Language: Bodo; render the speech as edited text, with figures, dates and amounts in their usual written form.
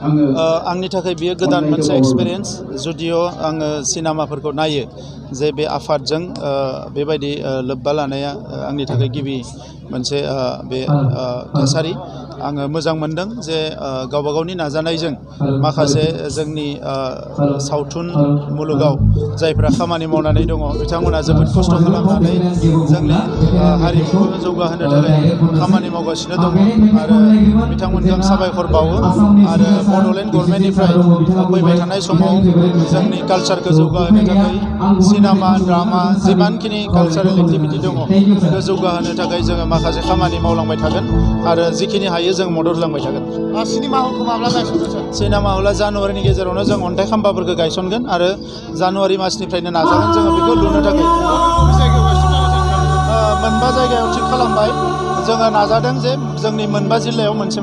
आंनि थाखाय बियो गोदान मोनसे एक्सपिरियेन्स जुदिअ आङो सिनेमाफोरखौ नायो जे बे आफादजों बेबायदि लोब्बा लानाया आंनि थाखाय गिबि मोनसे बे थासारि आङो मोजां मोनदों जे गावबा गावनि नाजानायजों माखासे जोंनि सावथुन मुलुगाव जायफ्रा खामानि मावनानै दङ बिथांमोना जोबोद खस्थ' खालामनानै जोंनि हारिमुखौ जौगाहोनो थाखाय खामानि मावगासिनो दङ आरो बिथांमोनखौ आं साबायखर बावो आरो बड'लेण्ड गभर्नमेन्टनिफ्राय फैबाय थानाय समाव जोंनि कालचारखौ जौगाहोनो थाखाय सिनेमा ड्रामा जिमानखिनि कालचारेल एक्टिभिटि दङ बेखौ जौगाहोनो थाखाय जोङो माखासे खामानि मावलांबाय थागोन आरो जिखिनि हायो जों मदद होलांबाय थागोन। सिनेमा हलखौ माब्ला गायसनगोन सार? सिनेमा हला जानुवारिनि गेजेरावनो जों अन्थाइ खाम्फाफोरखौ गायसनगोन आरो जानुवारि मासनिफ्रायनो नाजागोन जोङो बेखौ लुनो थाखाय। मोनबा जायगायाव थिग खालामबाय जोङो नाजादों जे जोंनि मोनबा जिल्लायाव मोनसे